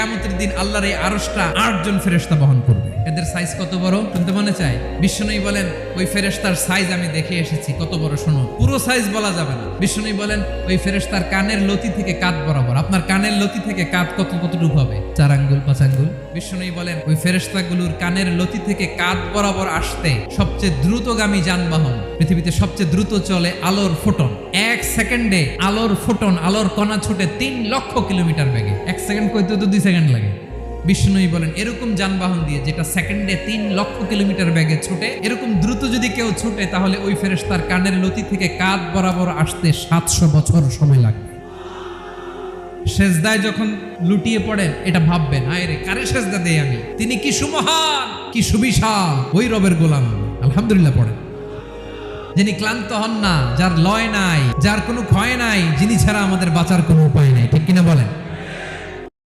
কিয়ামতের দিন আল্লাহর এই আরশটা 8 জন ফেরেশতা বহন করবে। এদের সাইজ কত বড় শুনতে মনে চায়? বিশ্বনবী বলেন ওই ফেরেশতার সাইজ আমি দেখে এসেছি। কত বড় শোনো, পুরো সাইজ বলা যাবে না। বিশ্বনবী বলেন ওই ফেরেশতার কানের লতি থেকে কাঁধ বরাবর। আপনার কানের লতি থেকে কাঁধ কতটুকু হবে? 4 আঙ্গুল 5 আঙ্গুল। বিশ্বনবী বলেন ওই ফেরেশতাগুলোর কানের লতি থেকে কাঁধ বরাবর আসতে সবচেয়ে দ্রুতগামী যানবাহন, পৃথিবীতে সবচেয়ে দ্রুত চলে আলোর ফোটন। 1 সেকেন্ডে আলোর ফোটন, আলোর কণা ছুটে 3 লক্ষ কিলোমিটার বেগে। 1 সেকেন্ড কইতে তো 2 সেকেন্ড লাগে। বিষ্ণুই বলেন এরকম যানবাহন দিয়ে যেটা সেকেন্ডে 3 লক্ষ কিলোমিটার বেগে ছুটে, এরকম দ্রুত যদি কেউ ছুটে তাহলে ওই ফেরেশতার কানের লতি থেকে কাঁধ বরাবর আসতে 700 বছর সময় লাগবে। সেজদায় যখন লুটিয়ে পড়েন এটা ভাববেন, আয় রে কারে সেজদা দেই আমি, তিনি কি সুমহান, কি সুবিশাল, ওই রবের গোলাম। আলহামদুলিল্লাহ পড়েন। যিনি ক্লান্ত হন না, যার লয় নাই, যার কোনো ক্ষয় নাই, যিনি ছাড়া আমাদের বাঁচার কোনো উপায় নাই। ঠিক কিনা বলেন?